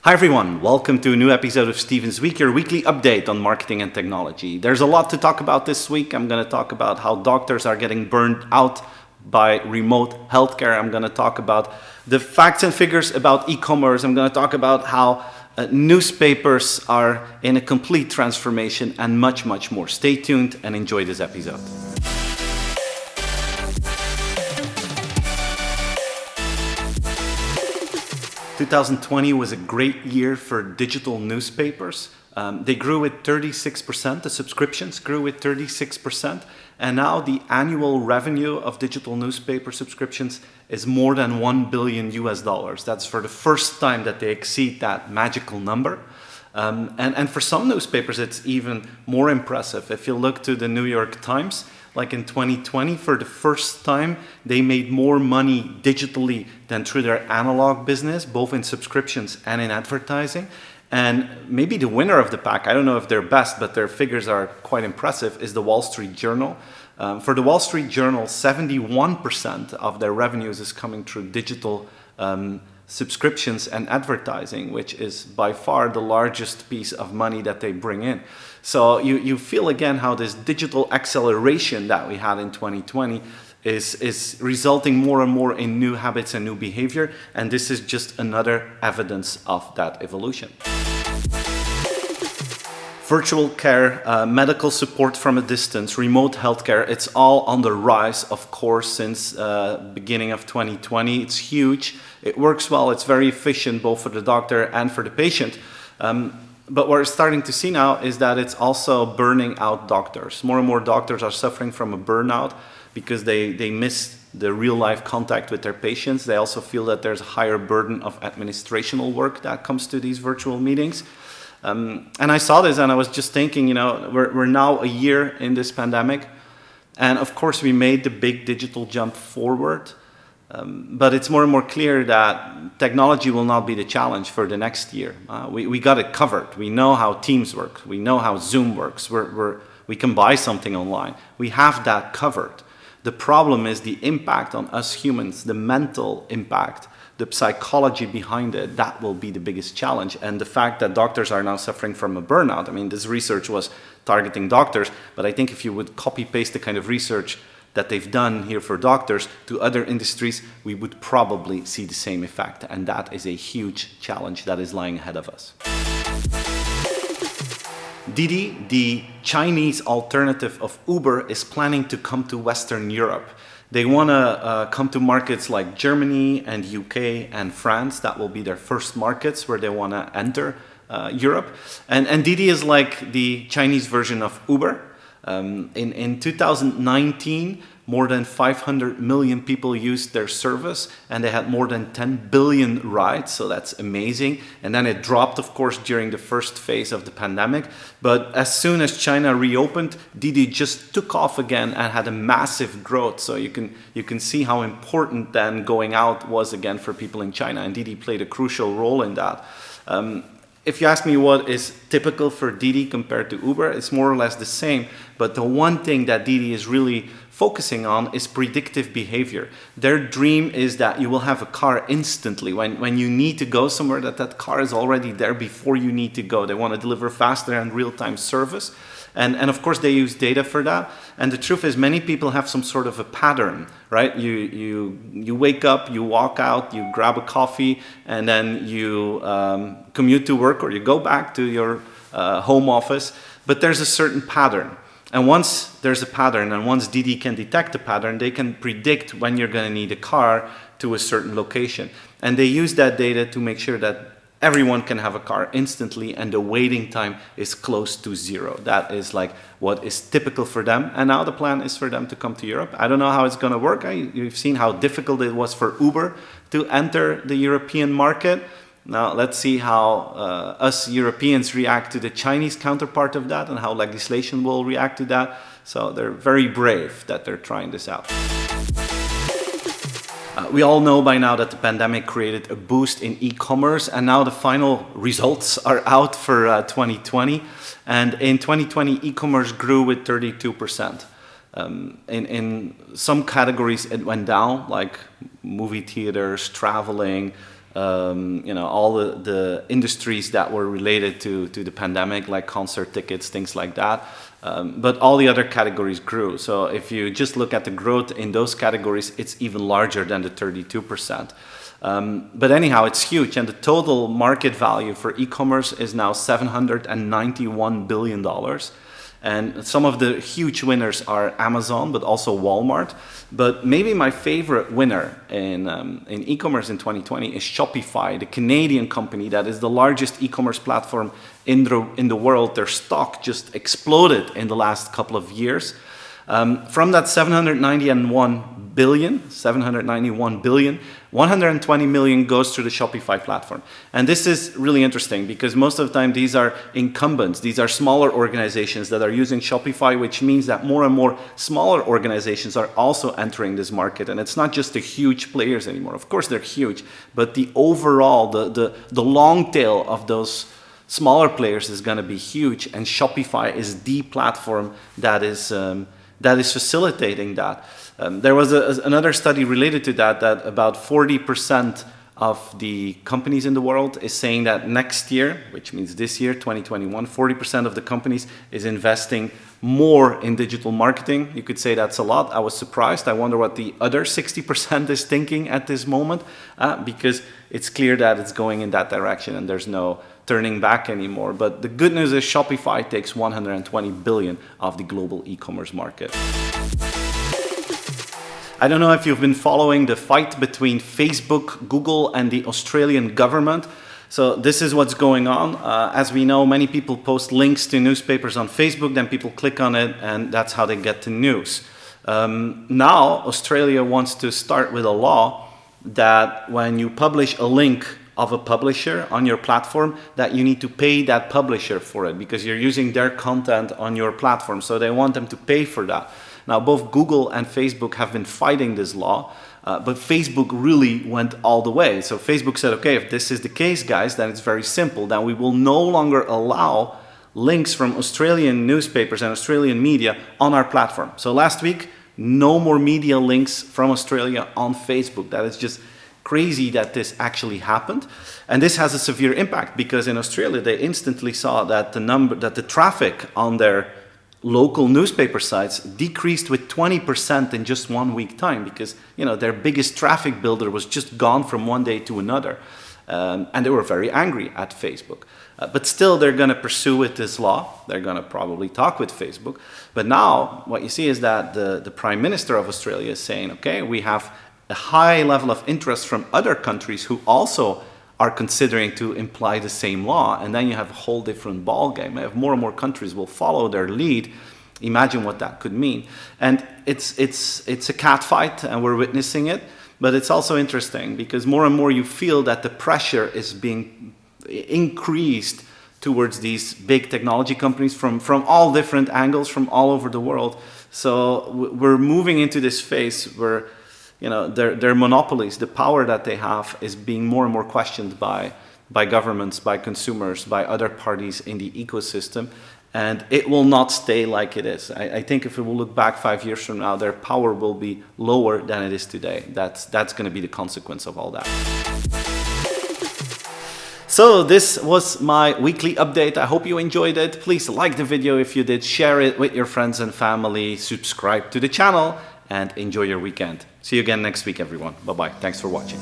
Hi everyone, welcome to a new episode of Steven's Week, your weekly update on marketing and technology. There's a lot to talk about this week. I'm going to talk about how doctors are getting burned out by remote healthcare. I'm going to talk about the facts and figures about e-commerce. I'm going to talk about how newspapers are in a complete transformation and much, much more. Stay tuned and enjoy this episode. 2020 was a great year for digital newspapers. They grew with 36%, the subscriptions grew with 36%, and now the annual revenue of digital newspaper subscriptions is more than $1 billion US. That's for the first time that they exceed that magical number. And for some newspapers, it's even more impressive. If you look to the New York Times, like in 2020, for the first time, they made more money digitally than through their analog business, both in subscriptions and in advertising. And maybe the winner of the pack, I don't know if they're best, but their figures are quite impressive, is the Wall Street Journal. For the Wall Street Journal, 71% of their revenues is coming through digital subscriptions and advertising, which is by far the largest piece of money that they bring in. So you feel again how this digital acceleration that we had in 2020 is resulting more and more in new habits and new behavior, and this is just another evidence of that evolution. Virtual care, medical support from a distance, remote healthcare, it's all on the rise, of course, since beginning of 2020. It's huge, it works well, it's very efficient both for the doctor and for the patient. But what we're starting to see now is that it's also burning out doctors. More and more doctors are suffering from a burnout because they miss the real-life contact with their patients. They also feel that there's a higher burden of administrational work that comes to these virtual meetings. And I saw this and I was just thinking, we're now a year in this pandemic. And of course, we made the big digital jump forward. But it's more and more clear that technology will not be the challenge for the next year. We got it covered. We know how Teams works. We know how Zoom works. We can buy something online. We have that covered. The problem is the impact on us humans, the mental impact, the psychology behind it. That will be the biggest challenge. And the fact that doctors are now suffering from a burnout. I mean, this research was targeting doctors, but I think if you would copy-paste the kind of research that they've done here for doctors to other industries, we would probably see the same effect. And that is a huge challenge that is lying ahead of us. Didi, the Chinese alternative of Uber, is planning to come to Western Europe. They want to come to markets like Germany and UK and France. That will be their first markets where they want to enter Europe. And Didi is like the Chinese version of Uber. In 2019, more than 500 million people used their service and they had more than 10 billion rides, so that's amazing. And then it dropped, of course, during the first phase of the pandemic. But as soon as China reopened, Didi just took off again and had a massive growth. So you can see how important then going out was again for people in China, and Didi played a crucial role in that. If you ask me what is typical for Didi compared to Uber, it's more or less the same. But the one thing that Didi is really focusing on is predictive behavior. Their dream is that you will have a car instantly. When you need to go somewhere, that car is already there before you need to go. They want to deliver faster and real-time service. And of course, they use data for that. And the truth is, many people have some sort of a pattern, right? You wake up, you walk out, you grab a coffee, and then you commute to work or you go back to your home office. But there's a certain pattern. And once there's a pattern, and once Didi can detect the pattern, they can predict when you're going to need a car to a certain location. And they use that data to make sure that everyone can have a car instantly and the waiting time is close to zero. That is like what is typical for them. And now the plan is for them to come to Europe. I don't know how it's going to work. You've seen how difficult it was for Uber to enter the European market. Now let's see how us Europeans react to the Chinese counterpart of that and how legislation will react to that. So they're very brave that they're trying this out. We all know by now that the pandemic created a boost in e-commerce, and now the final results are out for 2020. And in 2020, e-commerce grew with 32%. In some categories, it went down, like movie theaters, traveling, all the industries that were related to the pandemic, like concert tickets, things like that. But all the other categories grew. So if you just look at the growth in those categories, it's even larger than the 32%. But anyhow, it's huge. And the total market value for e-commerce is now $791 billion. And some of the huge winners are Amazon, but also Walmart. But maybe my favorite winner in e-commerce in 2020 is Shopify, the Canadian company that is the largest e-commerce platform in the world. Their stock just exploded in the last couple of years. From that 791 billion, 120 million goes through the Shopify platform. And this is really interesting because most of the time these are incumbents. These are smaller organizations that are using Shopify, which means that more and more smaller organizations are also entering this market. And it's not just the huge players anymore. Of course, they're huge, but the overall, the long tail of those smaller players is going to be huge. And Shopify is the platform that is facilitating that. There was another study related to that about 40% of the companies in the world is saying that next year, which means this year, 2021, 40% of the companies is investing more in digital marketing. You could say that's a lot. I was surprised. I wonder what the other 60% is thinking at this moment, because it's clear that it's going in that direction and there's no turning back anymore. But the good news is Shopify takes 120 billion of the global e-commerce market. I don't know if you've been following the fight between Facebook, Google, and the Australian government. So this is what's going on. As we know, many people post links to newspapers on Facebook, then people click on it, and that's how they get the news. Now, Australia wants to start with a law that when you publish a link of a publisher on your platform, that you need to pay that publisher for it because you're using their content on your platform. So they want them to pay for that. Now, both Google and Facebook have been fighting this law, but Facebook really went all the way. So Facebook said, okay, if this is the case, guys, then it's very simple. Then we will no longer allow links from Australian newspapers and Australian media on our platform. So last week, no more media links from Australia on Facebook. That is just crazy that this actually happened. And this has a severe impact because in Australia, they instantly saw that the traffic on their local newspaper sites decreased with 20% in just 1 week time because their biggest traffic builder was just gone from one day to another. And they were very angry at Facebook. But still, they're going to pursue with this law. They're going to probably talk with Facebook. But now what you see is that the Prime Minister of Australia is saying, okay, we have a high level of interest from other countries who also are considering to imply the same law, and then you have a whole different ballgame. If more and more countries will follow their lead, imagine what that could mean. And it's a cat fight, and we're witnessing it, but it's also interesting because more and more you feel that the pressure is being increased towards these big technology companies from all different angles, from all over the world. So we're moving into this phase where their monopolies, the power that they have is being more and more questioned by governments, by consumers, by other parties in the ecosystem. And it will not stay like it is. I think if we will look back 5 years from now, their power will be lower than it is today. That's going to be the consequence of all that. So this was my weekly update. I hope you enjoyed it. Please like the video if you did, share it with your friends and family, subscribe to the channel, and enjoy your weekend. See you again next week, everyone. Bye-bye. Thanks for watching.